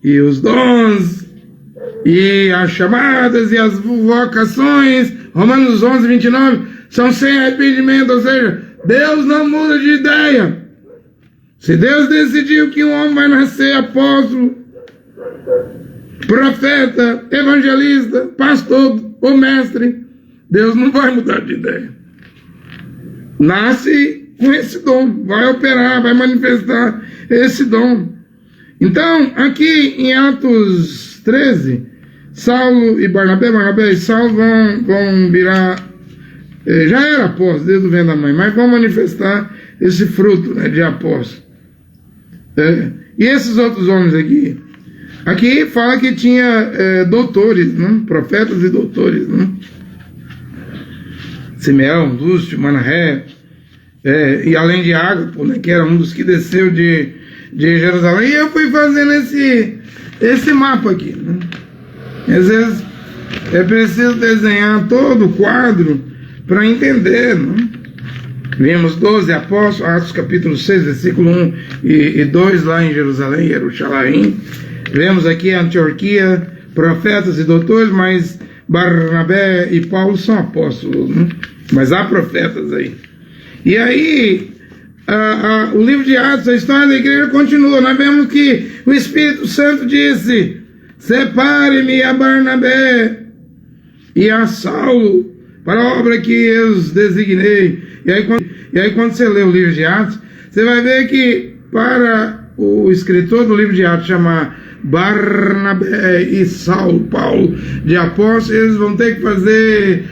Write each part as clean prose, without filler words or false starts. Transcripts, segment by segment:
e os dons, e as chamadas e as vocações, Romanos 11, 29, são sem arrependimento, ou seja, Deus não muda de ideia. Se Deus decidiu que um homem vai nascer apóstolo, profeta, evangelista, pastor ou mestre, Deus não vai mudar de ideia. Nasce com esse dom, vai operar, vai manifestar esse dom. Então, aqui em Atos 13, Saulo e Barnabé e Saulo vão virar, já era apóstolo desde o ventre da mãe, mas vão manifestar esse fruto, né, de apóstolo. E esses outros homens aqui fala que tinha doutores, né, profetas e doutores, né? Simeão, Lúcio, Manahem, e além de Ágapo, né, que era um dos que desceu de Jerusalém. E eu fui fazendo esse mapa aqui, né? Às vezes é preciso desenhar todo o quadro para entender, né? Vimos 12 apóstolos, Atos capítulo 6, versículo 1 e 2, lá em Jerusalém, Jerusalém. Vemos aqui a Antioquia, profetas e doutores, mas Barnabé e Paulo são apóstolos, né? Mas há profetas aí. E aí, o livro de Atos, a história da igreja continua. Nós vemos que o Espírito Santo disse: separe-me a Barnabé e a Saulo para a obra que eu os designei. E aí quando você lê o livro de Atos, você vai ver que para o escritor do livro de Atos chamar Barnabé e Saulo, Paulo, de apóstolos, eles vão ter que fazer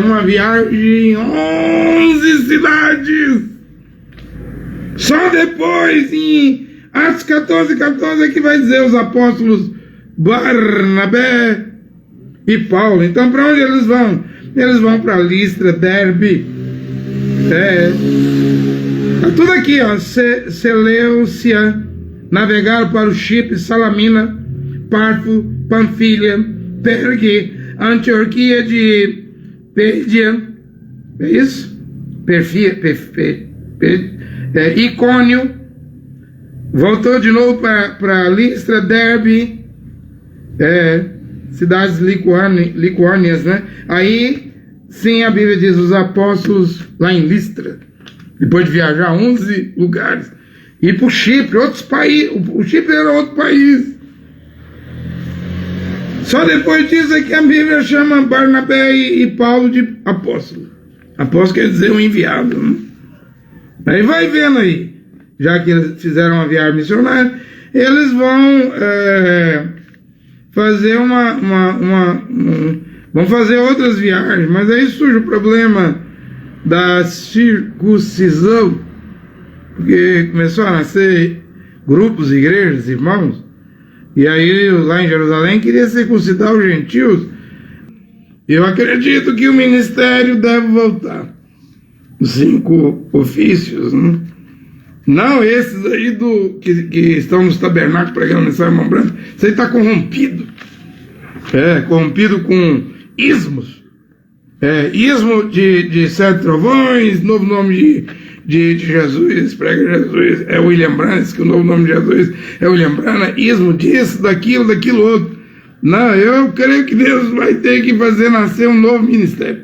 uma viagem em 11 cidades. Só depois, em Atos 14, é que vai dizer os apóstolos Barnabé e Paulo. Então, para onde eles vão? Eles vão para Listra, Derbe, tudo aqui, ó, Seleucia, navegaram para o Chipre, Salamina, Parfo, Panfilha, Pergue, Antioquia de Pérgia, é isso? Icônio, voltou de novo para Listra, Derbe, cidades liquânias, né? Aí, sim, a Bíblia diz os apóstolos lá em Listra, depois de viajar 11 lugares, e para o Chipre, outros países. O Chipre era outro país. Só depois disso é que a Bíblia chama Barnabé e Paulo de apóstolo. Apóstolo quer dizer um enviado, né? Aí vai vendo aí, já que eles fizeram uma viagem missionária, eles vão fazer vão fazer outras viagens, mas aí surge o problema da circuncisão, porque começou a nascer grupos, igrejas, irmãos, e aí lá em Jerusalém queria circuncidar os gentios. Eu acredito que o ministério deve voltar, os 5 ofícios, né? Não esses aí que estão nos tabernáculos pregando mensagem, irmão branco. Isso aí está corrompido. Corrompido com ismos. Ismo de 7 trovões, novo nome de Jesus, prega Jesus, é William Branham, que o novo nome de Jesus é William Branham, ismo disso, daquilo outro. Não, eu creio que Deus vai ter que fazer nascer um novo ministério.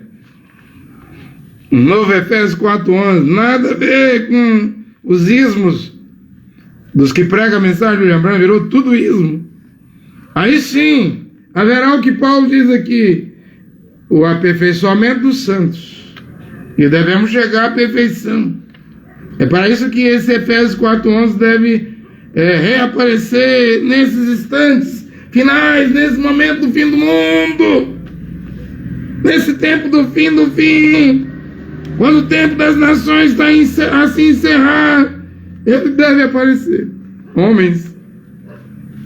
Um novo Efésios 4:11, nada a ver com os ismos dos que pregam a mensagem de William Branham, virou tudo ismo. Aí sim, haverá o que Paulo diz aqui, o aperfeiçoamento dos santos, e devemos chegar à perfeição. É para isso que esse Efésios 4:11 deve reaparecer nesses instantes finais, nesse momento do fim do mundo, nesse tempo do fim, quando o tempo das nações está a se encerrar, ele deve aparecer. Homens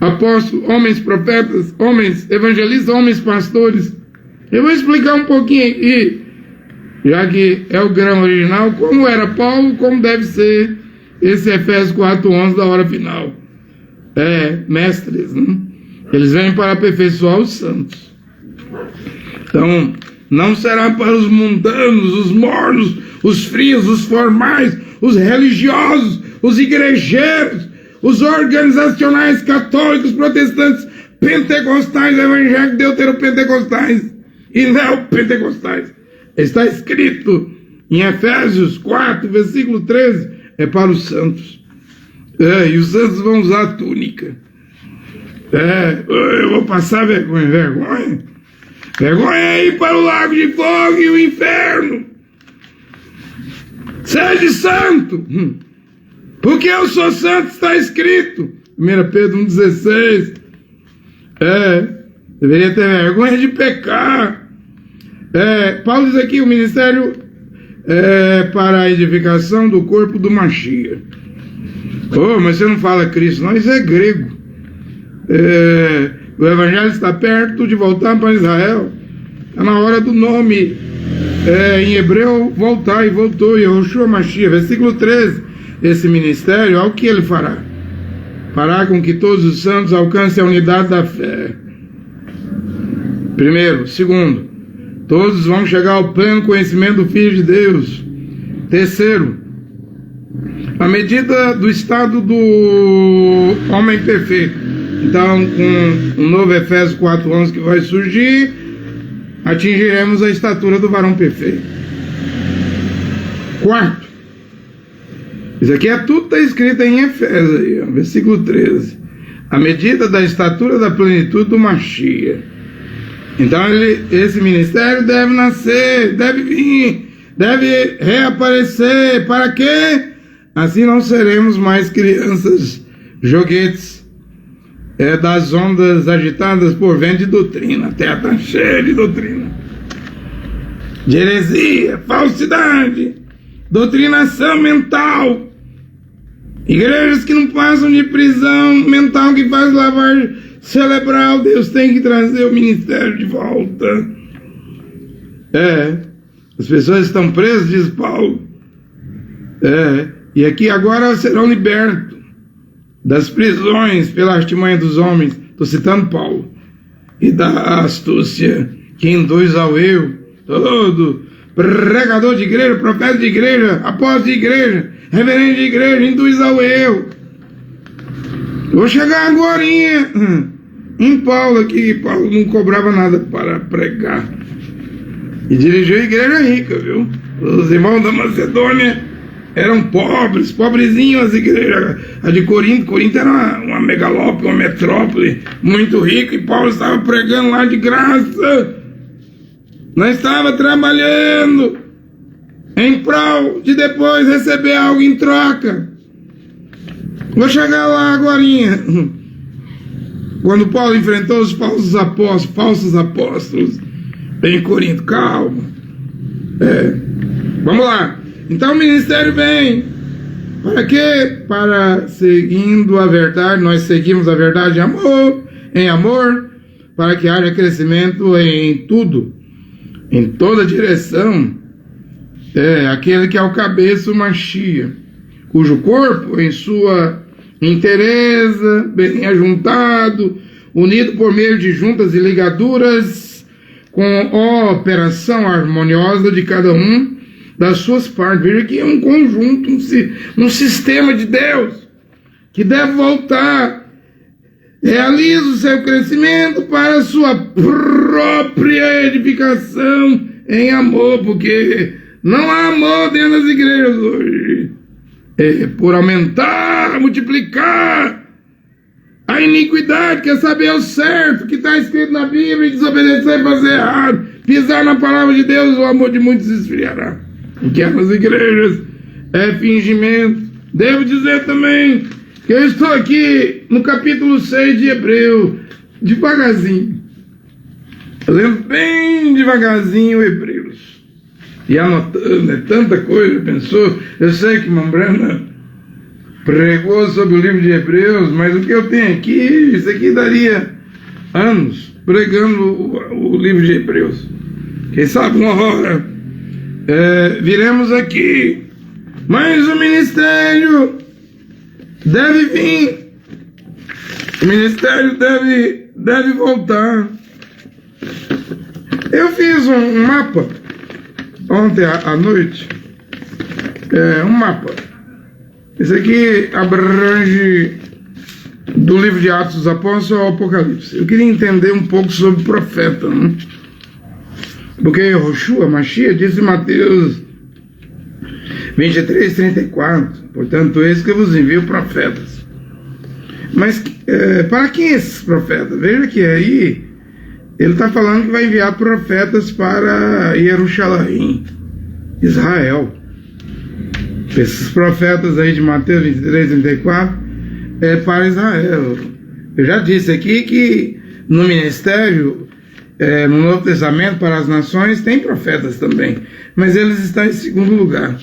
apóstolos, homens profetas, homens evangelistas, homens pastores. Eu vou explicar um pouquinho aqui, já que é o grão original, como era Paulo, como deve ser esse Efésios 4:11 da hora final. Mestres, né? Eles vêm para aperfeiçoar os santos. Então, não será para os mundanos, os mornos, os frios, os formais, os religiosos, os igrejeiros, os organizacionais católicos, protestantes, pentecostais, evangélicos, deuteropentecostais e neopentecostais. Está escrito em Efésios 4, versículo 13, é para os santos. E os santos vão usar a túnica. Eu vou passar vergonha. Vergonha é ir para o lago de fogo e o inferno. Seja santo, porque eu sou santo, está escrito. 1 Pedro 1,16. Deveria ter vergonha de pecar. Paulo diz aqui: o ministério para a edificação do corpo do Mashiach. Mas você não fala Cristo, não, isso é grego. O evangelho está perto de voltar para Israel. Está na hora do nome em hebreu voltar, e voltou. Yehoshua Mashiach, versículo 13. Esse ministério, ao que ele fará? Fará com que todos os santos alcancem a unidade da fé. Primeiro. Segundo, todos vão chegar ao pleno conhecimento do Filho de Deus. Terceiro, a medida do estado do homem perfeito. Então, com um novo Efésios 4:11 que vai surgir, atingiremos a estatura do varão perfeito. Quarto, isso aqui tudo está escrito em Efésios, aí, versículo 13. A medida da estatura da plenitude do Mashiach. Então, esse ministério deve nascer, deve vir, deve reaparecer. Para quê? Assim não seremos mais crianças joguetes das ondas agitadas por vento de doutrina. A terra está cheia de doutrina, de heresia, falsidade, doutrinação mental. Igrejas que não passam de prisão mental, que faz lavagem cerebral. Deus tem que trazer o ministério de volta. As pessoas estão presas, diz Paulo. E aqui agora serão libertos das prisões pela artimanha dos homens. Estou citando Paulo. E da astúcia que induz ao eu. Todo pregador de igreja, profeta de igreja, apóstolo de igreja, reverendo de igreja, induz ao eu. Vou chegar agora em Paulo aqui. Paulo não cobrava nada para pregar. E dirigiu a igreja rica, viu? Os irmãos da Macedônia eram pobres, pobrezinhos as igrejas. A de Corinto, Corinto era uma megalópole, uma metrópole muito rica, e Paulo estava pregando lá de graça. Não estava trabalhando em prol de depois receber algo em troca. Vou chegar lá agora. Quando Paulo enfrentou os falsos apóstolos em Corinto. Calma. Vamos lá. Então o ministério vem. Para quê? Para, seguindo a verdade, nós seguimos a verdade em amor, para que haja crescimento em tudo, em toda direção. Aquele que é o cabeça, o Mashiach, cujo corpo, em sua inteireza, bem ajuntado, unido por meio de juntas e ligaduras, com a operação harmoniosa de cada um das suas partes. Veja que é um conjunto, um sistema de Deus, que deve voltar. Realiza o seu crescimento para a sua própria edificação em amor, porque não há amor dentro das igrejas hoje. Por aumentar, multiplicar a iniquidade, quer saber o certo que está escrito na Bíblia, e desobedecer e fazer errado, pisar na palavra de Deus, o amor de muitos se esfriará. O que é nas igrejas é fingimento. Devo dizer também que eu estou aqui no capítulo 6 de Hebreus, devagarzinho, lendo bem devagarzinho Hebreus, e anotando, tanta coisa. Pensou, eu sei que Mambrana pregou sobre o livro de Hebreus, mas o que eu tenho aqui, isso aqui daria anos pregando o livro de Hebreus. Quem sabe uma hora viremos aqui. Mas o ministério deve vir. O ministério deve voltar. Eu fiz um mapa ontem à noite. Um mapa. Esse aqui abrange do livro de Atos dos Apóstolos ao Apocalipse. Eu queria entender um pouco sobre profeta, né? Porque Yehoshua, Mashiach, disse em Mateus 23, 34, portanto, eis que eu vos envio profetas. Mas para quem esses profetas? Veja que aí ele está falando que vai enviar profetas para Jerusalém, Israel. Esses profetas aí de Mateus 23, 34 é para Israel. Eu já disse aqui que no ministério, no Novo Testamento, para as nações, tem profetas também, mas eles estão em segundo lugar.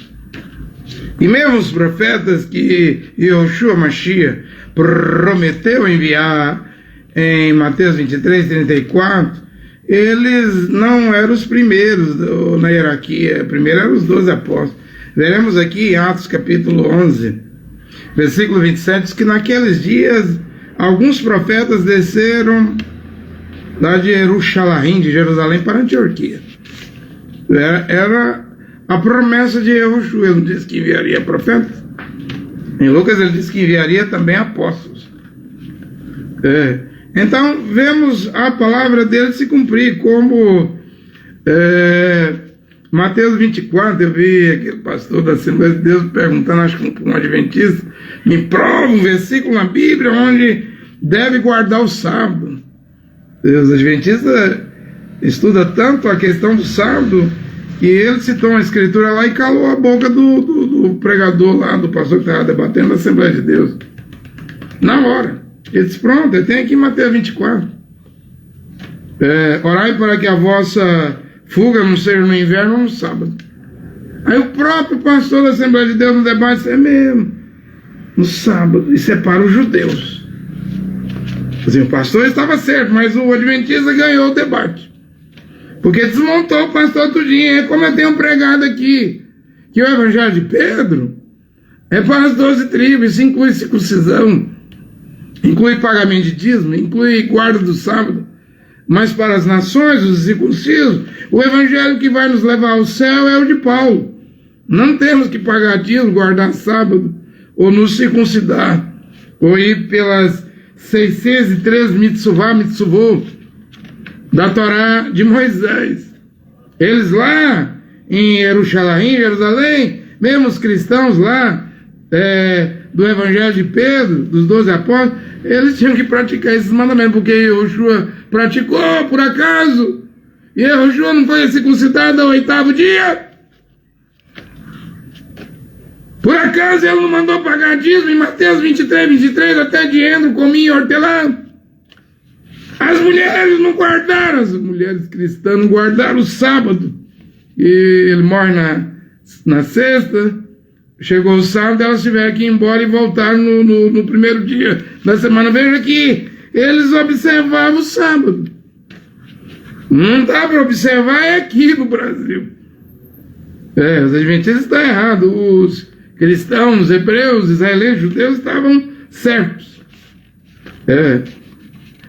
E mesmo os profetas que Yehoshua Mashiach prometeu enviar em Mateus 23, 34, eles não eram os primeiros na hierarquia. Primeiro eram os 12 apóstolos. Veremos aqui em Atos capítulo 11, versículo 27, diz que naqueles dias alguns profetas desceram lá de Jerusalém para Antioquia. Era a promessa de Yehoshua. Ele não disse que enviaria profetas. Em Lucas ele disse que enviaria também apóstolos. Então vemos a palavra dele se cumprir, como Mateus 24, eu vi aquele pastor da Assembleia de Deus perguntando, acho que um adventista, me prova um versículo na Bíblia onde deve guardar o sábado. Os adventistas estudam tanto a questão do sábado que ele citou uma escritura lá e calou a boca do pregador lá, do pastor que estava debatendo na Assembleia de Deus. Na hora. Ele disse, pronto, eu tenho aqui Mateus 24. Orai para que a vossa fuga não seja no inverno ou no sábado. Aí o próprio pastor da Assembleia de Deus no debate disse, é mesmo, no sábado, isso é para os judeus. Assim, o pastor estava certo, mas o adventista ganhou o debate. Porque desmontou o pastor tudinho. É como eu tenho pregado aqui, que o evangelho de Pedro é para as 12 tribos, isso inclui circuncisão, inclui pagamento de dízimo, inclui guarda do sábado. Mas para as nações, os circuncisos, o evangelho que vai nos levar ao céu é o de Paulo. Não temos que pagar dízimo, guardar sábado, ou nos circuncidar, ou ir pelas 613 mitzvot da Torá de Moisés. Eles lá em Jerusalém, mesmo os cristãos lá do evangelho de Pedro, dos 12 apóstolos, eles tinham que praticar esses mandamentos, porque Yehoshua praticou por acaso. E Yehoshua não foi circuncidado ao 8º dia. Por acaso ele não mandou pagar dízimo em Mateus 23, 23, até de endro, cominho e hortelã. As mulheres não guardaram, as mulheres cristãs não guardaram o sábado. E ele morre na sexta, chegou o sábado, elas tiveram que ir embora e voltaram no primeiro dia da semana. Veja que eles observavam o sábado. Não dá para observar aqui no Brasil. Os adventistas estão errados. Os cristãos, hebreus, israelenses, judeus estavam certos.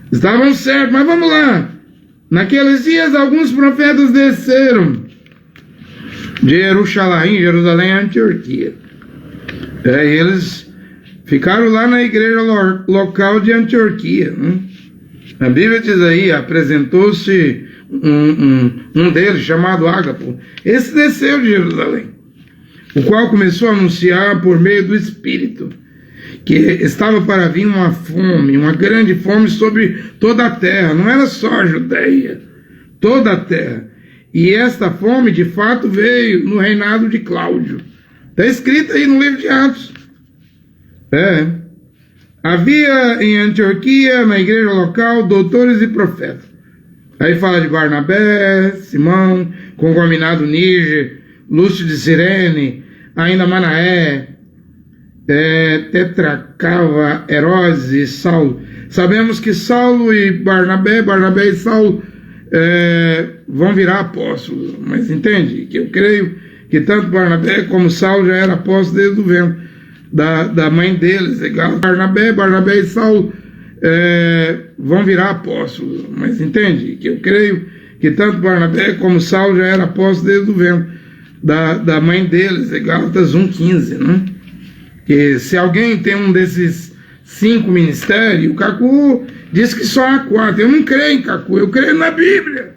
Estavam certos, mas vamos lá. Naqueles dias, alguns profetas desceram de Jerusalém a Antioquia. Eles ficaram lá na igreja local de Antioquia. Né? A Bíblia diz aí, apresentou-se um deles, chamado Ágapo. Esse desceu de Jerusalém, o qual começou a anunciar por meio do Espírito que estava para vir uma fome, uma grande fome sobre toda a terra. Não era só a Judeia, toda a terra. E esta fome, de fato, veio no reinado de Cláudio. Está escrito aí no livro de Atos. Havia em Antioquia, na igreja local, doutores e profetas. Aí fala de Barnabé, Simão, congominado Níger, Lúcio de Cirene, ainda Manaé, Tetracava, Herodes e Saulo. Sabemos que Saulo e Barnabé e Saulo vão virar apóstolos, mas entende que eu creio que tanto Barnabé como Saulo já era apóstolo desde o ventre da mãe deles. Barnabé e Saulo vão virar apóstolos, mas entende que eu creio que tanto Barnabé como Saulo já era apóstolo desde o ventre da mãe deles. Gálatas 1,15, né? Que se alguém tem um desses 5 ministérios, o Cacu diz que só há 4. Eu não creio em Cacu, eu creio na Bíblia.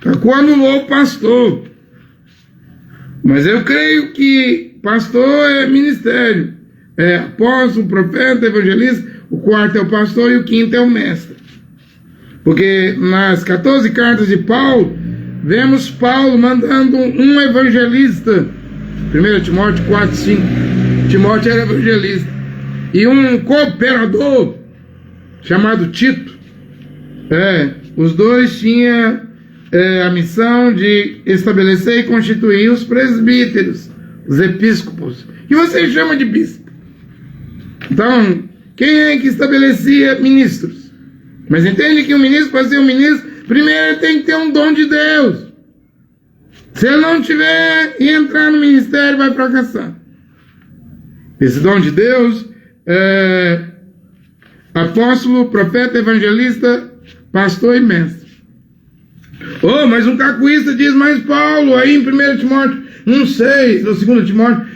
Cacu anulou o pastor. Mas eu creio que pastor é ministério. É apóstolo, profeta, evangelista. O 4º é o pastor e o 5º é o mestre. Porque nas 14 cartas de Paulo, vemos Paulo mandando um evangelista. 1 Timóteo 4, 5. Timóteo era evangelista. E um cooperador chamado Tito. Os dois tinham a missão de estabelecer e constituir os presbíteros, os episcopos, que você chama de bispo. Então, quem é que estabelecia ministros? Mas entende que um ministro, para ser um ministro, primeiro ele tem que ter um dom de Deus. Se ele não tiver e entrar no ministério, vai fracassar. Esse dom de Deus é apóstolo, profeta, evangelista, pastor e mestre. Mas um cacuísta diz, mas Paulo, aí em 1 Timóteo 1,6, ou 2 Timóteo,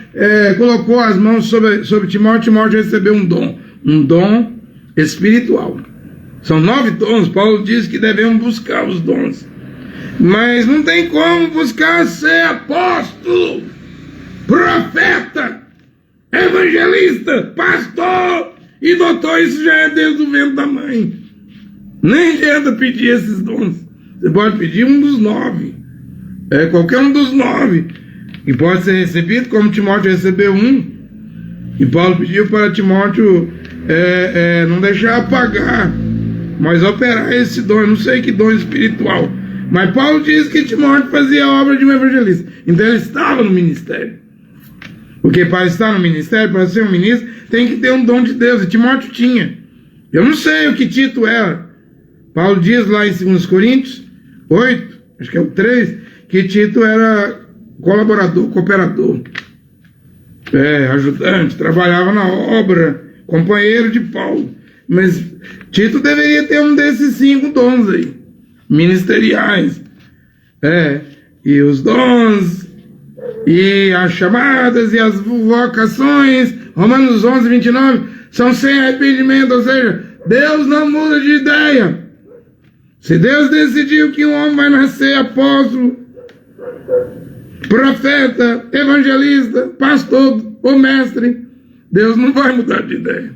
colocou as mãos sobre Timóteo, Timóteo recebeu um dom espiritual. São 9 dons, Paulo diz que devemos buscar os dons. Mas não tem como buscar ser apóstolo, profeta, evangelista, pastor e doutor, isso já é desde o ventre da mãe. Nem adianta pedir esses dons. Você pode pedir um dos 9. Qualquer um dos 9. E pode ser recebido, como Timóteo recebeu um. E Paulo pediu para Timóteo não deixar apagar, mas operar esse dom. Eu não sei que dom espiritual. Mas Paulo diz que Timóteo fazia a obra de um evangelista. Então ele estava no ministério. Porque para estar no ministério, para ser um ministro, tem que ter um dom de Deus. E Timóteo tinha. Eu não sei o que Tito era. Paulo diz lá em 2 Coríntios 8, acho que é o 3, que Tito era colaborador, cooperador, ajudante, trabalhava na obra, companheiro de Paulo. Mas Tito deveria ter um desses 5 dons aí, ministeriais. E os dons, e as chamadas, e as vocações, Romanos 11, 29, são sem arrependimento, ou seja, Deus não muda de ideia. Se Deus decidiu que um homem vai nascer apóstolo, profeta, evangelista, pastor ou mestre, Deus não vai mudar de ideia.